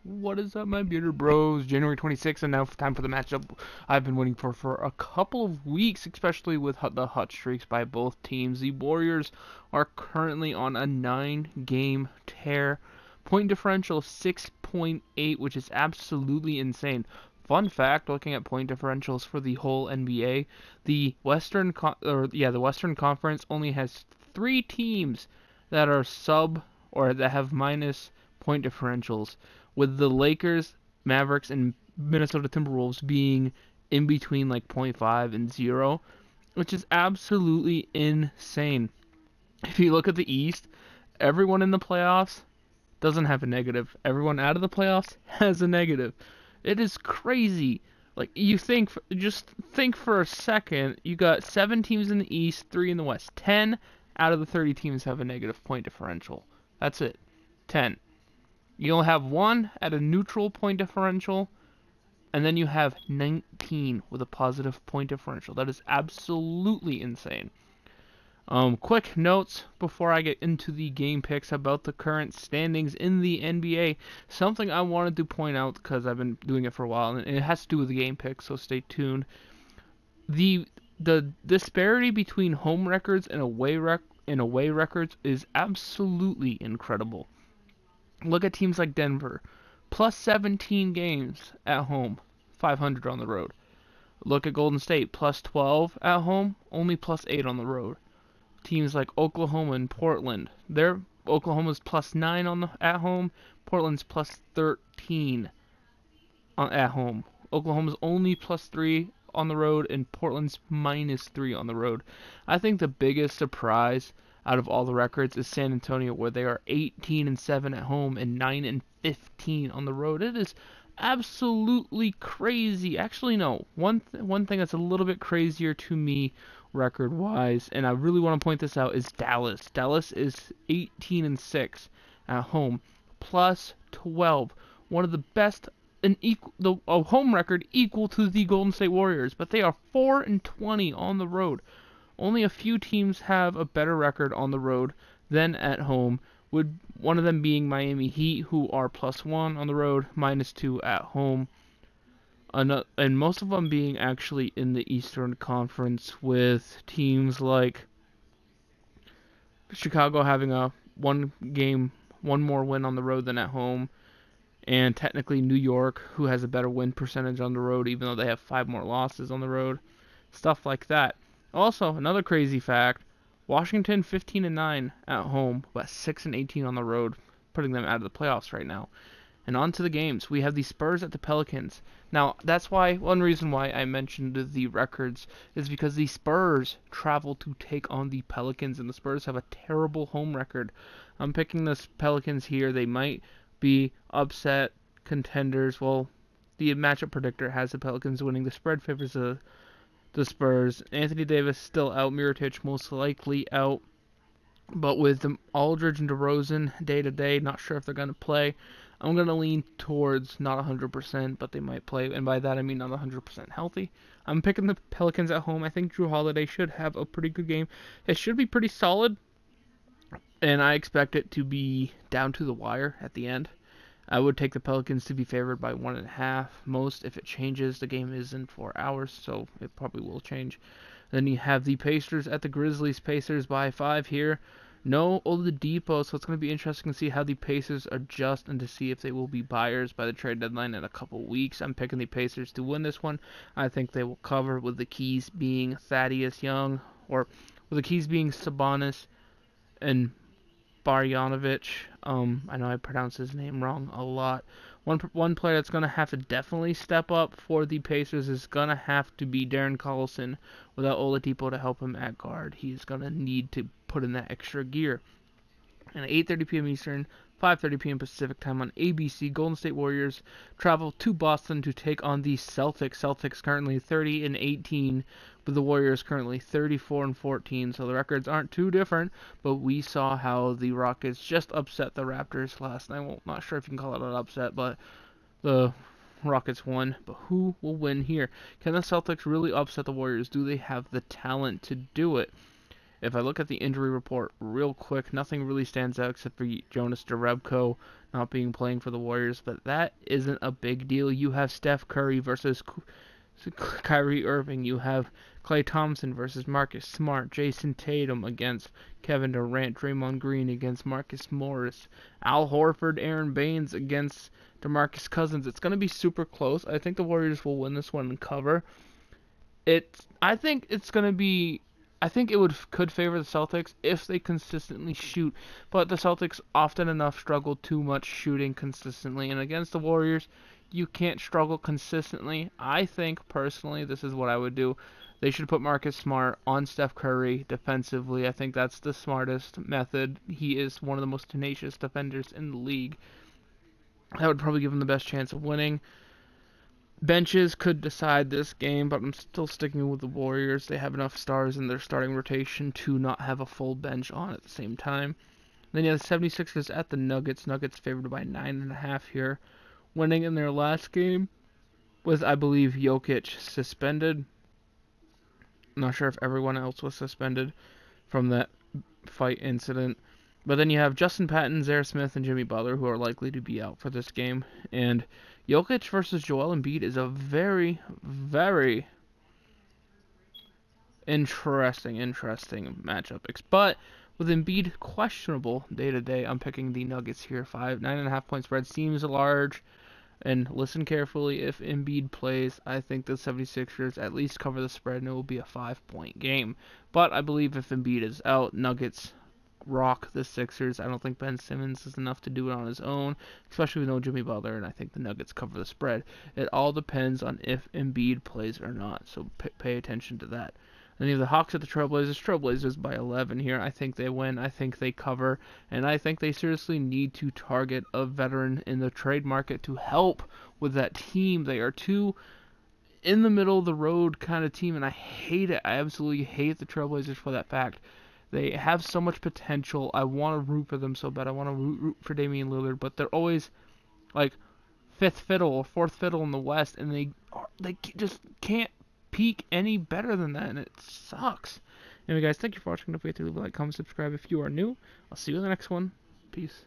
What is up, my bearded bros? January 26th, and now time for the matchup I've been waiting for a couple of weeks, especially with the hot streaks by both teams. The Warriors are currently on a 9-game tear. Point differential of 6.8, which is absolutely insane. Fun fact: looking at point differentials for the whole NBA, the the Western Conference only has 3 teams that are sub or that have minus point differentials, with the Lakers, Mavericks, and Minnesota Timberwolves being in between like point 0.5 and 0, which is absolutely insane. If you look at the East, everyone in the playoffs doesn't have a negative. Everyone out of the playoffs has a negative. It is crazy. Like just think for a second. You got 7 teams in the East, 3 in the West. 10 out of the 30 teams have a negative point differential. That's it. 10. You'll have 1 at a neutral point differential, and then you have 19 with a positive point differential. That is absolutely insane. Quick notes before I get into the game picks about the current standings in the NBA. Something I wanted to point out because I've been doing it for a while, and it has to do with the game picks, so stay tuned. The disparity between home records and away records is absolutely incredible. Look at teams like Denver, plus 17 games at home, 500 on the road. Look at Golden State, plus 12 at home, only plus 8 on the road. Teams like Oklahoma and Portland, Oklahoma's plus 9 at home, Portland's plus 13 at home. Oklahoma's only plus 3 on the road, and Portland's minus 3 on the road. I think the biggest surprise out of all the records is San Antonio, where they are 18-7 at home and 9-15 on the road. It is absolutely crazy. Actually, no. One thing that's a little bit crazier to me record-wise, and I really want to point this out, is Dallas. Dallas is 18-6 at home, plus 12. One of the best, a home record equal to the Golden State Warriors, but they are 4-20 on the road. Only a few teams have a better record on the road than at home, with one of them being Miami Heat, who are plus 1 on the road, minus 2 at home. And most of them being actually in the Eastern Conference, with teams like Chicago having a one more win on the road than at home, and technically New York, who has a better win percentage on the road, even though they have 5 more losses on the road. Stuff like that. Also, another crazy fact: Washington 15-9 at home, but 6-18 on the road, putting them out of the playoffs right now. And on to the games. We have the Spurs at the Pelicans. Now, that's why one reason why I mentioned the records is because the Spurs travel to take on the Pelicans, and the Spurs have a terrible home record. I'm picking the Pelicans here. They might be upset contenders. Well, the matchup predictor has the Pelicans winning. The spread favors the Spurs. Anthony Davis still out. Mirotic most likely out. But with Aldridge and DeRozan day to day, not sure if they're going to play. I'm going to lean towards not 100%, but they might play. And by that, I mean not 100% healthy. I'm picking the Pelicans at home. I think Drew Holiday should have a pretty good game. It should be pretty solid, and I expect it to be down to the wire at the end. I would take the Pelicans to be favored by 1.5 most. If it changes, the game is in 4 hours, so it probably will change. Then you have the Pacers at the Grizzlies. Pacers by 5 here. No Oladipo, so it's going to be interesting to see how the Pacers adjust and to see if they will be buyers by the trade deadline in a couple weeks. I'm picking the Pacers to win this one. I think they will cover, with the keys being Thaddeus Young, or with the keys being Sabonis and Barjanovic. I know I pronounce his name wrong a lot. One player that's going to have to definitely step up for the Pacers is going to have to be Darren Collison. Without Oladipo to help him at guard, he's going to need to put in that extra gear. And at 8:30 p.m. Eastern, 5:30 p.m. Pacific time on ABC, Golden State Warriors travel to Boston to take on the Celtics. Celtics currently 30-18, but the Warriors currently 34-14. So the records aren't too different. But we saw how the Rockets just upset the Raptors last night. Well, not sure if you can call it an upset, but the Rockets won. But who will win here? Can the Celtics really upset the Warriors? Do they have the talent to do it? If I look at the injury report real quick, nothing really stands out except for Jonas Jerebko not being playing for the Warriors, but that isn't a big deal. You have Steph Curry versus Kyrie Irving. You have Klay Thompson versus Marcus Smart. Jason Tatum against Kevin Durant. Draymond Green against Marcus Morris. Al Horford, Aaron Baines against DeMarcus Cousins. It's going to be super close. I think the Warriors will win this one and cover. I think it's going to be... I think it could favor the Celtics if they consistently shoot, but the Celtics often enough struggle too much shooting consistently, and against the Warriors, you can't struggle consistently. I think, personally, this is what I would do. They should put Marcus Smart on Steph Curry defensively. I think that's the smartest method. He is one of the most tenacious defenders in the league. That would probably give him the best chance of winning. Benches could decide this game, but I'm still sticking with the Warriors. They have enough stars in their starting rotation to not have a full bench on at the same time. Then you have the 76ers at the Nuggets. Nuggets favored by 9.5 here. Winning in their last game with, I believe, Jokic suspended. I'm not sure if everyone else was suspended from that fight incident. But then you have Justin Patton, Zaire Smith, and Jimmy Butler, who are likely to be out for this game. And Jokic versus Joel Embiid is a very, very interesting matchup. But with Embiid questionable day-to-day, I'm picking the Nuggets here. 9.5 point spread seems large. And listen carefully, if Embiid plays, I think the 76ers at least cover the spread, and it will be a 5-point game. But I believe if Embiid is out, Nuggets rock the Sixers. I don't think Ben Simmons is enough to do it on his own, especially with no Jimmy Butler, and I think the Nuggets cover the spread. It all depends on if Embiid plays or not, so pay attention to that. Then you have the Hawks at the Trailblazers. Trailblazers by 11 here. I think they win. I think they cover. And I think they seriously need to target a veteran in the trade market to help with that team. They are too in the middle of the road kind of team, and I hate it. I absolutely hate the Trailblazers for that fact. They have so much potential. I want to root for them so bad. I want to root for Damian Lillard, but they're always like fifth fiddle or fourth fiddle in the West, and they just can't peak any better than that, and it sucks. Anyway, guys, thank you for watching. Don't forget to leave a like, comment, subscribe if you are new. I'll see you in the next one. Peace.